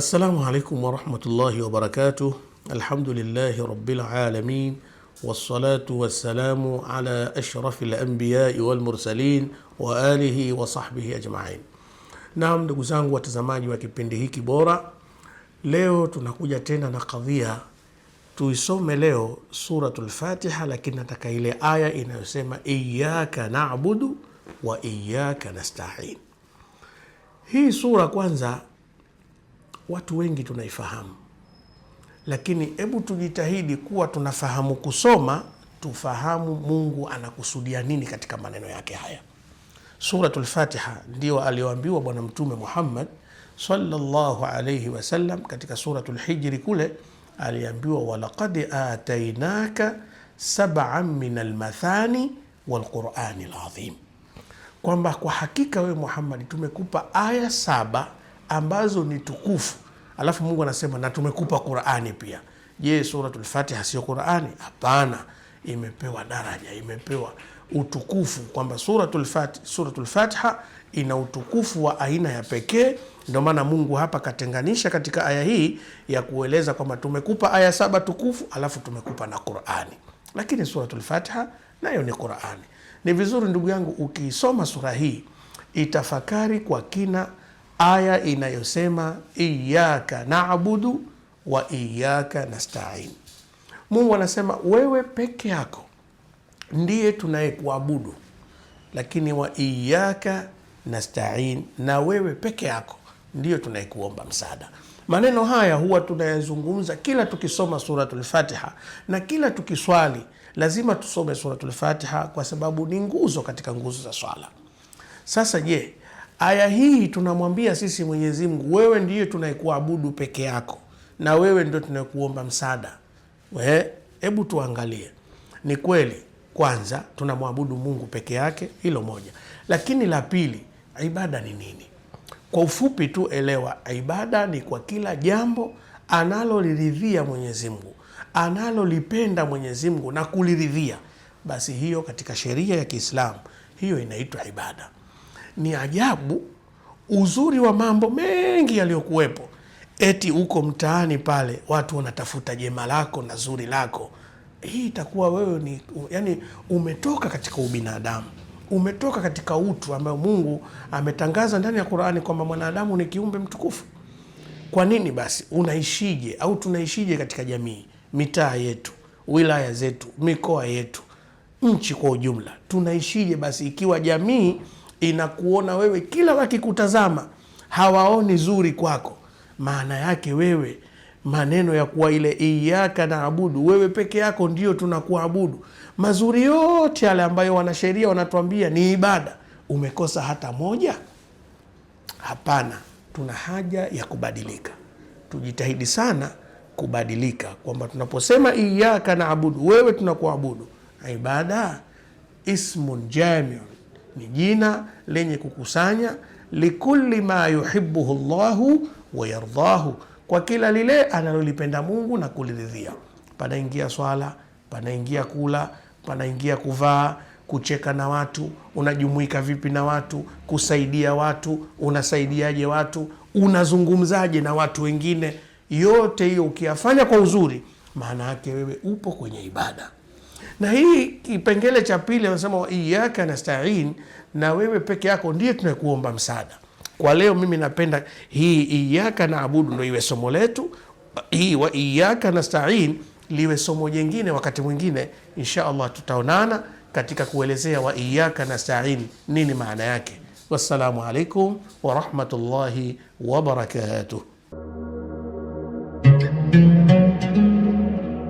Assalamu alaikum warahmatullahi wabarakatuh. Alhamdulillahi rabbil alamin, wassalatu wassalamu ala ashrafil anbiyai wal mursalin wa alihi wa sahbihi ajma'in. Naam, ndugu zangu watazamaji wa kipindi hiki bora, leo tunakuja tena na kadhia. Tuisome leo suratul Fatiha, lakini nataka ile aya inayosema iyyaka na'budu wa iyyaka nasta'in. Hii sura kwanza watu wengi tunaifahamu, lakini hebu tujitahidi kuwa tunafahamu kusoma, tufahamu Mungu anakusudia nini katika maneno yake haya. Suratul Fatiha ndio alioambiwa Bwana Mtume Muhammad sallallahu alayhi wasallam katika suratul Hijri kule, aliambiwa walaqad atainaka sab'an min almathani walqur'ani alazim, kwamba kwa hakika wewe Muhammad tumekupa aya 7 ambazo ni tukufu. Alafu Mungu anasema na tumekupa Qur'ani pia. Je, suratul Fatiha sio Qur'ani? Hapana, imepewa daraja, imepewa utukufu, kwamba suratul Fatiha ina utukufu wa aina ya pekee. Ndio maana Mungu hapa katenganisha katika aya hii ya kueleza kwamba tumekupa aya 7 tukufu, alafu tumekupa na Qur'ani. Lakini suratul Fatiha nayo ni Qur'ani. Ni vizuri ndugu yangu ukiisoma sura hii itafakari kwa kina aya inayosema iyyaka na'budu wa iyyaka nasta'in. Mungu anasema wewe peke yako ndiye tunayekuabudu, lakini wa iyyaka nasta'in, na wewe peke yako ndiyo tunayekuomba msaada. Maneno haya huwa tunayazungumza kila tukisoma suratul Fatiha, na kila tukiswali lazima tusome suratul Fatiha kwa sababu ni nguzo katika nguzo za swala. Sasa je, aya hii tunamwambia sisi Mwenyezi Mungu, wewe ndiye tunayekuabudu peke yako na wewe ndio tunayekuomba msaada. Hebu tuangalie. Ni kweli kwanza tunamwabudu Mungu peke yake, hilo moja. Lakini la pili, ibada ni nini? Kwa ufupi tu elewa, ibada ni kwa kila jambo analoliridhia Mwenyezi Mungu, analolipenda Mwenyezi Mungu na kuliridhia, basi hiyo katika sheria ya Kiislamu hiyo inaitwa ibada. Ni ajabu uzuri wa mambo mengi yaliyokuwepo, eti uko mtaani pale watu wanatafuta jema lako na zuri lako. Hii itakuwa wewe ni umetoka katika ubinadamu, umetoka katika utu ambao Mungu ametangaza ndani ya Qur'ani kwamba mwanadamu ni kiumbe mtukufu. Kwa nini basi unaishije au tunaishije katika jamii, mitaa yetu, wilaya zetu, mikoa yetu, nchi kwa ujumla? Tunaishije basi ikiwa jamii inakuona wewe, kila wakikutazama hawaoni zuri kwako? Maana yake wewe, maneno ya kuwa ile iyyaka na'budu, wewe peke yako ndio tunakuabudu, mazuri yote yale ambayo wanasheria wanatuambia ni ibada, umekosa hata moja? Hapana, tuna haja ya kubadilika. Tujitahidi sana kubadilika, kwamba tunaposema iyyaka na'budu, wewe tunakuabudu, ibada ismun jami'un, ni jina lenye kukusanya likulli ma yuhibbuhu Allahu wa yardahu, kwa kila lile analolipenda Mungu na kuliridhia. Panaingia swala, panaingia kula, panaingia kuvaa, kucheka na watu, unajumuika vipi na watu, kusaidia watu, unasaidiaje watu, unazungumzaje na watu wengine. Yote hiyo ukiyafanya kwa uzuri, maana yake wewe upo kwenye ibada. Na hii kipengele cha pili anasema wa iyyaka nasta'in, na wewe peke yako ndiye tunakuomba msaada. Kwa leo mimi napenda hii iyyaka na'budu ndio iwe somo letu, hii wa iyyaka nasta'in liwe somo jingine. Wakati mwingine insha Allah tutaonana katika kuelezea wa iyyaka nasta'in nini maana yake. Wassalamu alaikum wa rahmatullahi wa barakatuh.